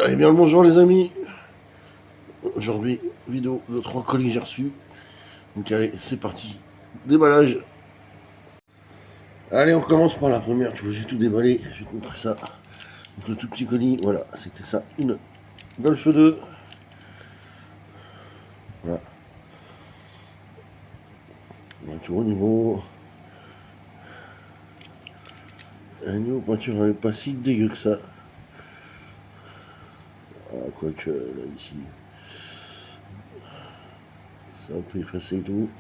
Eh bien le bonjour les amis. Aujourd'hui, vidéo de 3 colis que j'ai reçus. Donc allez, c'est parti. Déballage. Allez, on commence par la première. Tu vois, j'ai tout déballé. Je vais te montrer ça. Donc le tout petit colis, voilà, c'était ça. Une Golf 2. Voilà. Donc, tu vois, niveau peinture, elle n'est pas si dégueu que ça. Ah, quoique, là, ici, c'est un peu effacé et tout.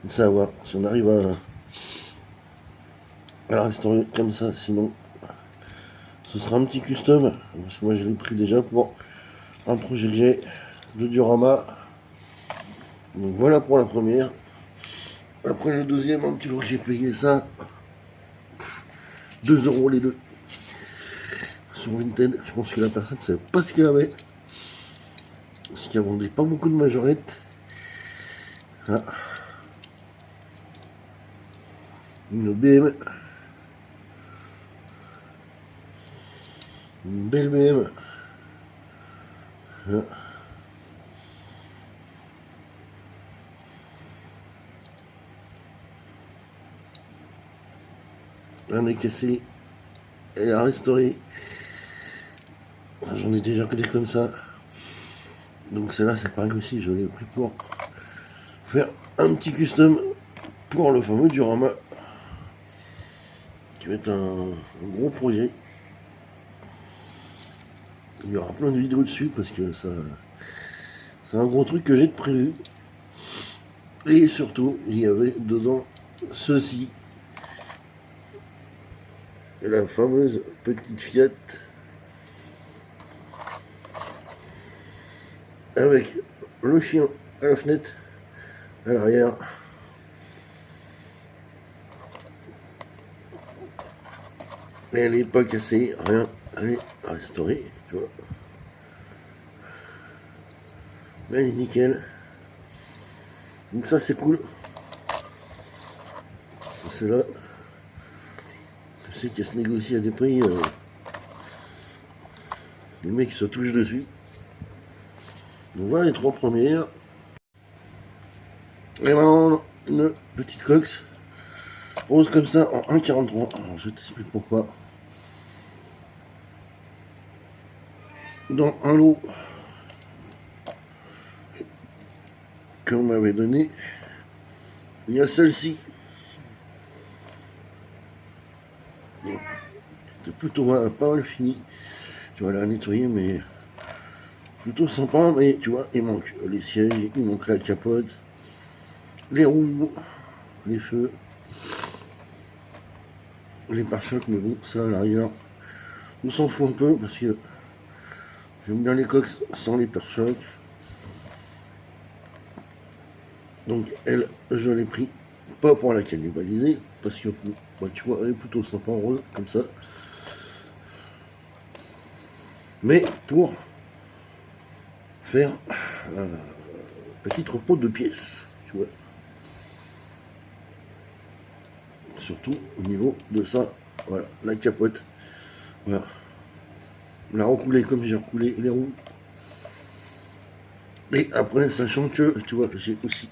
Donc ça va voir. Si on arrive à la restaurer comme ça, sinon, ce sera un petit custom. Parce que moi, je l'ai pris déjà pour un projet que j'ai de diorama. Donc voilà pour la première. Après le deuxième, un petit lot, j'ai payé ça 2 € les deux sur Vinted. Je pense que la personne ne savait pas ce qu'elle avait. Parce qu'elle vendait pas beaucoup de majorettes. Ah, une BM. Une belle BM. Ah, un est cassé. Elle a restauré. J'en ai déjà des comme ça. Donc celle-là, c'est pareil aussi. Je l'ai pris pour faire un petit custom pour le fameux diorama. Qui va être un gros projet. Il y aura plein de vidéos dessus parce que ça, c'est un gros truc que j'ai de prévu. Et surtout, il y avait dedans ceci, la fameuse petite Fiat avec le chien à la fenêtre, à l'arrière. Et elle n'est pas cassée, rien, elle est restaurée, tu vois. Elle est nickel. Donc ça c'est cool. C'est là. Je sais qu'elle se négocie à des prix. Les mecs se touchent dessus. Donc voilà les 3 premières. Et maintenant une petite cox rose comme ça en 1,43. Alors je t'explique pourquoi. Dans un lot qu'on m'avait donné, il y a celle-ci. C'est plutôt pas mal fini. Tu vas la nettoyer, mais plutôt sympa. Mais tu vois, il manque les sièges, il manque la capote, les roues, les feux, les pare-chocs. Mais bon, ça à l'arrière, on s'en fout un peu parce que j'aime bien les coques sans les pare-chocs. Donc elle, je l'ai pris pas pour la cannibaliser parce que bah, tu vois, elle est plutôt sympa en rose comme ça. Mais pour faire un petit repos de pièces, tu vois. Surtout au niveau de ça, voilà, la capote. Voilà. La recouler comme j'ai recoulé les roues. Et après, sachant que, tu vois, j'ai aussi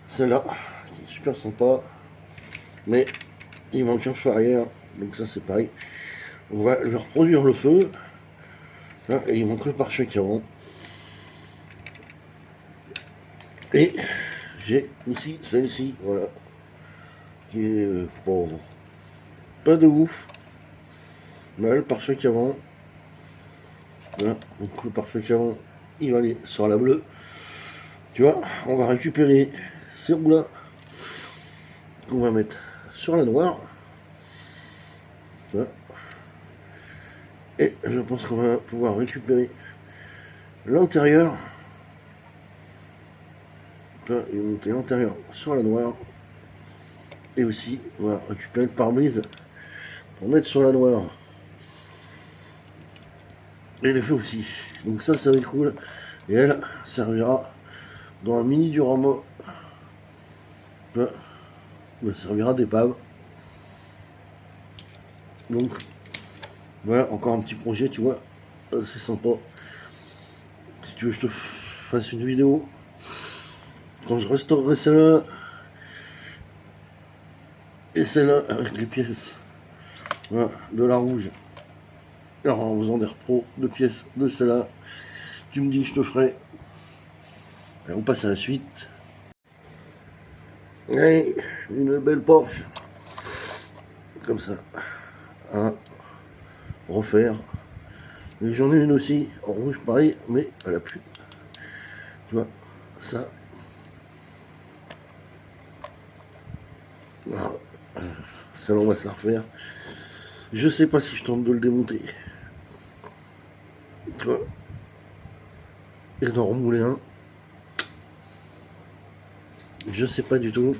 celle-là, qui est super sympa. Mais il manque un feu arrière, donc ça c'est pareil. On va lui reproduire le feu. Là, et il manque le pare-choc avant. Et j'ai aussi celle-ci, voilà, qui est bon, pas de ouf. Mais là, le pare-choc avant. Voilà, donc le pare-choc avant, il va aller sur la bleue. Tu vois, on va récupérer ces roues-là qu'on va mettre sur la noire. Tu vois. Et je pense qu'on va pouvoir récupérer l'intérieur. Et monter l'intérieur sur la noire. Et aussi, on va récupérer le pare-brise pour mettre sur la noire. Et les feux aussi. Donc ça va être cool. Et elle servira dans un mini diorama. Elle servira d'épave. Donc voilà, encore un petit projet, tu vois. assez sympa. Si tu veux que je te fasse une vidéo, quand je restaurerai celle-là et celle-là avec les pièces, voilà, de la rouge. Alors en faisant des repros de pièces de celle-là, tu me dis je te ferai. Et on passe à la suite. Et une belle Porsche, comme ça, à refaire. Et j'en ai une aussi, en rouge pareil, mais elle a plus. Tu vois, ça. Voilà. Celle-là, on va se la refaire. Je sais pas si je tente de le démonter. Tu vois, et d'en remouler un. Je sais pas du tout.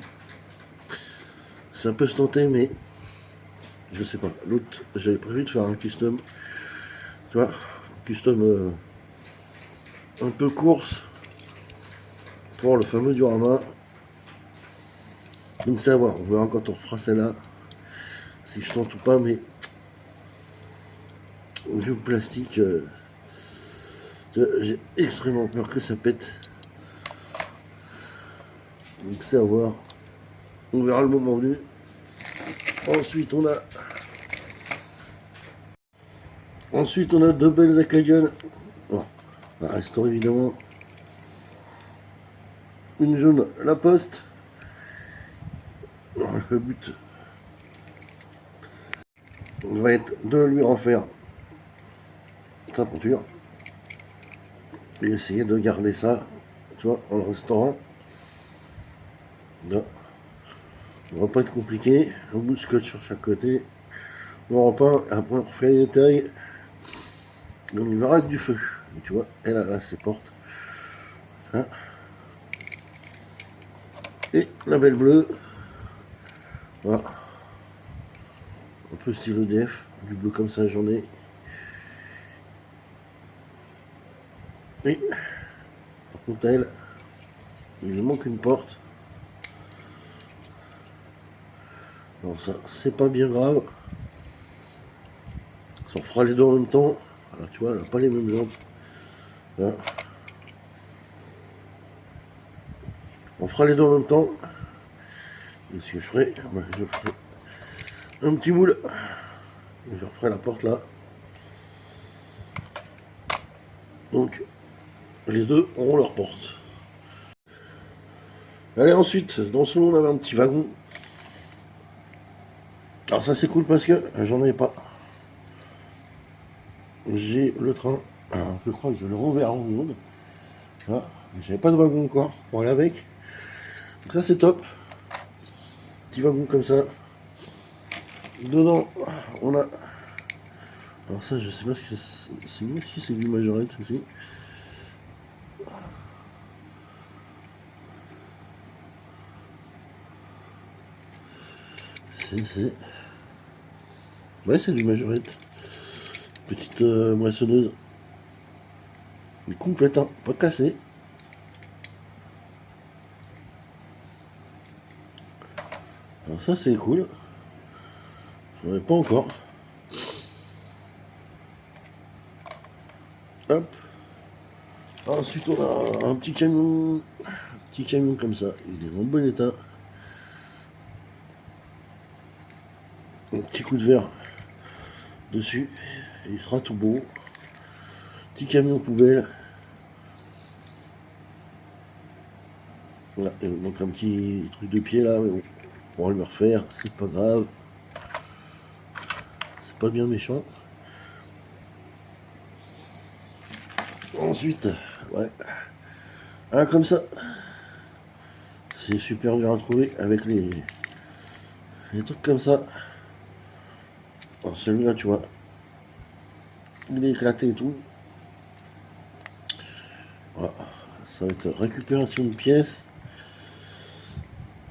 Ça peut se tenter, mais je sais pas. L'autre, j'avais prévu de faire un custom. Tu vois, custom un peu course pour le fameux diorama. Donc c'est à voir, on verra quand on refera celle-là. Si je tente ou pas, mais vu le plastique, j'ai extrêmement peur que ça pète. Donc c'est à voir. On verra le moment venu. Ensuite on a deux belles Acadian. Bon, on va restaurer évidemment une jaune La Poste. Alors, le but va être de lui refaire sa peinture et essayer de garder ça, tu vois, en le restaurant. Là, ça va pas être compliqué. Un bout de scotch sur chaque côté. On repeint, après on refait les détails. On lui verra avec du feu. Et tu vois, elle a là ses portes. Hein. Et la belle bleue. Voilà. Un peu style EDF. Du bleu comme ça, j'en ai. Et par contre, elle, il lui manque une porte. Alors ça, c'est pas bien grave. Ça on fera les deux en même temps. Alors, tu vois, elle n'a pas les mêmes jantes. Hein. On fera les deux en même temps. Et ce que je ferai, je ferai un petit moule. Et je referai la porte là. Donc, les deux auront leur porte. Allez, ensuite, dans ce lot, on avait un petit wagon. Alors ça, c'est cool parce que j'en avais pas. J'ai le train. Alors, je crois que je le reverrai en jaune. Voilà. J'avais pas de wagon encore pour aller avec. Donc ça, c'est top. Petit wagon comme ça. Dedans, on a... Alors ça, je sais pas ce que c'est. Moi si c'est du majorette aussi. C'est... Ouais, c'est du majorette. Petite moissonneuse. Mais complète, hein, pas cassée. Alors ça, c'est cool. Je n'en ai pas encore. Hop. Ensuite, on a un petit camion. Petit camion comme ça. Il est en bon état. Un petit coup de verre dessus. Et il sera tout beau. Petit camion poubelle. Voilà, il me manque un petit truc de pied là, mais bon, on pourra le refaire, c'est pas grave. C'est pas bien méchant. Ensuite, ouais, un comme ça. C'est super bien à trouver avec les trucs comme ça. Alors celui-là, tu vois, il est éclaté et tout. Voilà, ça va être récupération de pièces.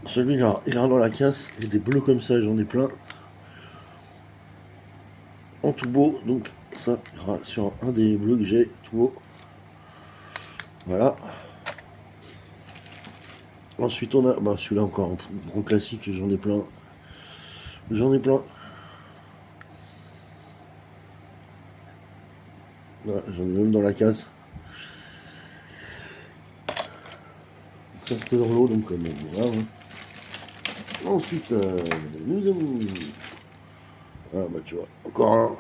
Celui-là, il est dans la casse. Et des bleus comme ça, j'en ai plein. En tout beau, donc ça ira sur un des bleus que j'ai, tout beau. Voilà. Ensuite, on a bah, celui-là encore, un grand classique, j'en ai plein. J'en ai plein. Voilà, j'en ai même dans la case. Ça c'était dans l'eau, donc voilà. Hein. Ensuite, nous avons... Ah bah tu vois, encore un.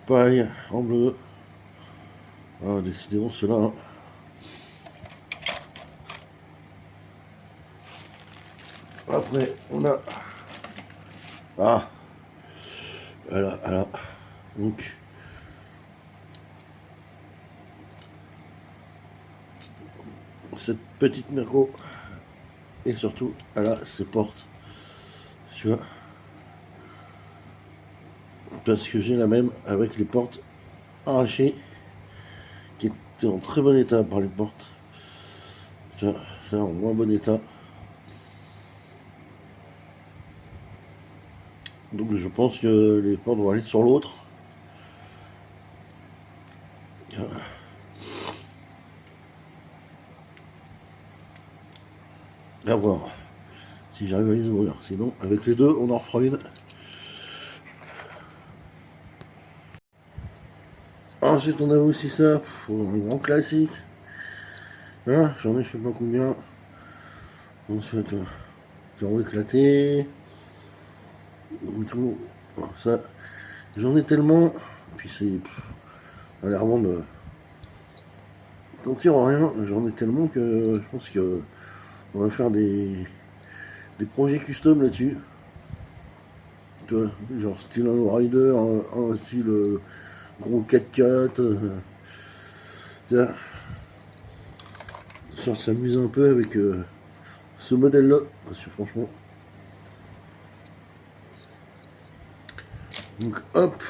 Pareil, en bleu. Ah, décidément ceux-là. Hein. Après, on a... Ah, voilà. Donc, cette petite Merco, et surtout, elle a ses portes. Tu vois, parce que j'ai la même avec les portes arrachées, qui étaient en très bon état par les portes. Tu vois, ça en moins bon état. Donc je pense que les portes vont aller sur l'autre. À voir si j'arrive à les ouvrir. Sinon, avec les deux, on en refera une. Ensuite, on a aussi ça, un grand classique. Hein, j'en ai je sais pas combien. Ensuite, qui ont éclaté. Tout. Bon, ça, j'en ai tellement. Puis c'est. À l'air de. T'en tires rien, j'en ai tellement que je pense que on va faire des projets custom là-dessus. Tu vois, genre style un rider, un style gros 4x4. Tu vois, ça s'amuse un peu avec ce modèle-là. Parce que franchement. Donc hop.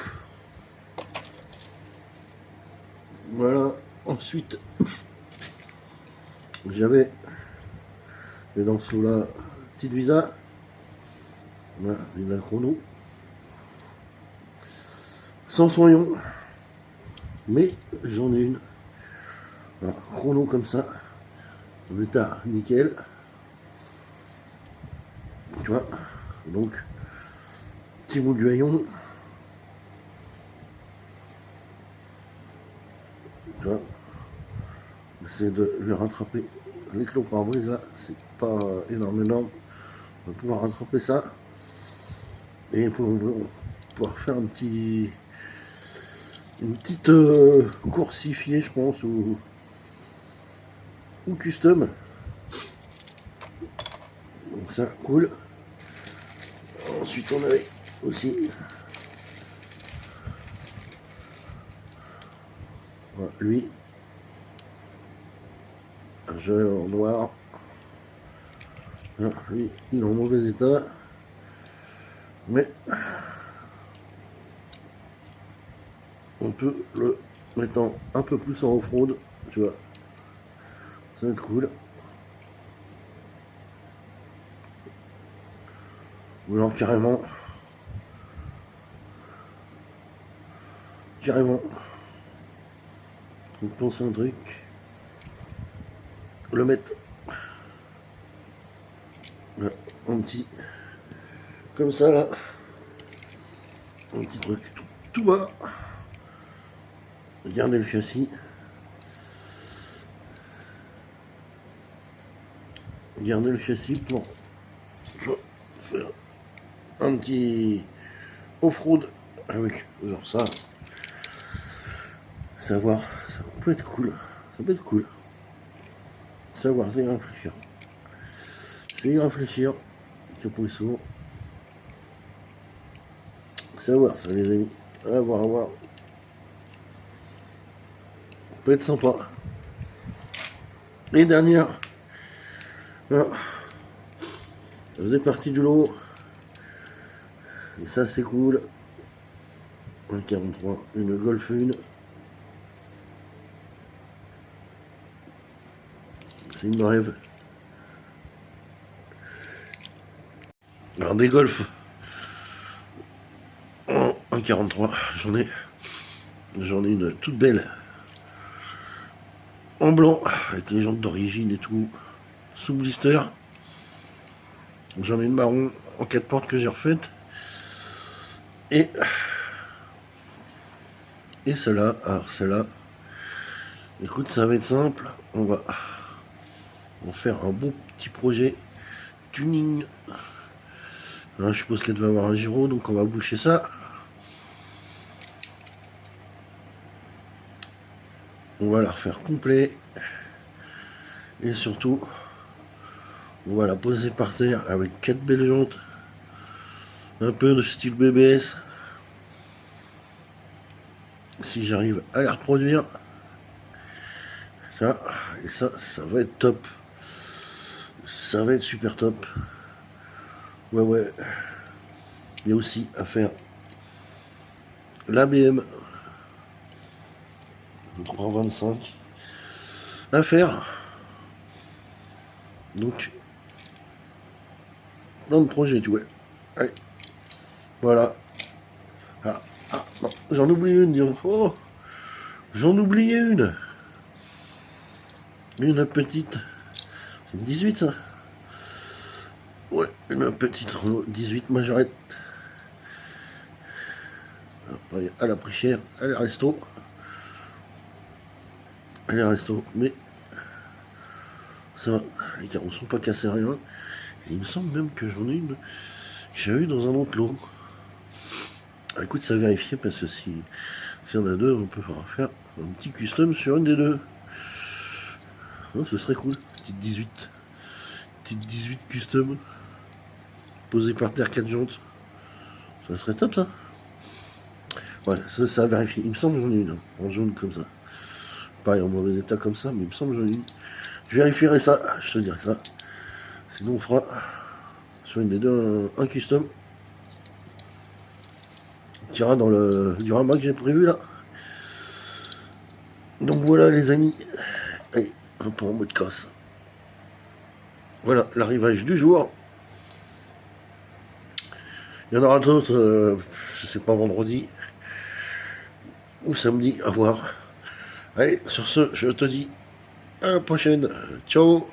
Voilà. Ensuite, j'avais dans ce-là, petite Visa. Voilà, Visa chrono. Sans soignon. Mais j'en ai une. Alors, chrono comme ça. En état nickel. Tu vois. Donc, petit bout du haillon. Tu vois. C'est de lui rattraper l'éclos pare-brise là. C'est pas énorme. On va pouvoir rattraper ça. Et pour pouvoir faire une petite coursifiée, je pense, ou custom. Donc ça, cool. Ensuite, on avait aussi voilà, lui, un jeu en noir. Voilà, lui, il est en mauvais état. Mais on peut le mettre un peu plus en off-road, tu vois. Ça va être cool. Ou alors carrément, on pense à un truc, le mettre un petit, comme ça là, un petit truc tout bas, garder le châssis, pour faire un petit off-road avec genre ça. Savoir, ça peut être cool. Ça peut être cool. Savoir, c'est y réfléchir. C'est y réfléchir. Capusso. Savoir ça les amis. À voir, à voir. Peut être sympa. Et dernière. Là, ça faisait partie du lot. Et ça c'est cool. Un 43, une Golf 1. C'est une rêve. Alors des Golf en 1,43, j'en ai une toute belle. En blanc, avec les jantes d'origine et tout. Sous blister. J'en ai une marron en 4 portes que j'ai refaite. Et et celle-là. Alors celle-là, écoute, ça va être simple. On va faire un bon petit projet tuning. Alors, je suppose qu'elle devait avoir un gyro, donc on va boucher ça. On va la refaire complet. Et surtout, on va la poser par terre avec 4 belles jantes. Un peu de style BBS. Si j'arrive à la reproduire. Ça, et ça va être top. Ça va être super top. Ouais, ouais. Il y a aussi à faire l'ABM 325 à faire. Donc, dans le projet, tu vois. Allez, voilà. Ah, non, j'en oublie une, dis donc. Oh, j'en oubliais une. Une petite. C'est une 18, ça. Ouais, une petite Renault 18 Majorette. Elle a pris cher. Elle est resto. Elle est resto. Mais ça va. Les carreaux sont pas cassés, rien. Et il me semble même que j'en ai une. J'ai eu dans un autre lot. Ah, écoute, ça vérifier parce que si on a deux, on peut faire un petit custom sur une des deux. Non, ce serait cool. Petite 18. Petite 18 custom. Posée par terre 4 jantes. Ça serait top, ça. Ouais, ça a vérifié. Il me semble que j'en ai une. En jaune comme ça. Pareil, en mauvais état comme ça, mais il me semble que j'en ai une. Je vérifierai ça. Je te dirai ça. Sinon, on fera sur une des deux un custom. Qui ira dans le diorama que j'ai prévu là. Donc voilà, les amis. Allez, un peu en mode casse. Voilà, l'arrivage du jour. Il y en aura d'autres, je sais pas, vendredi ou samedi, à voir. Allez, sur ce, je te dis à la prochaine. Ciao.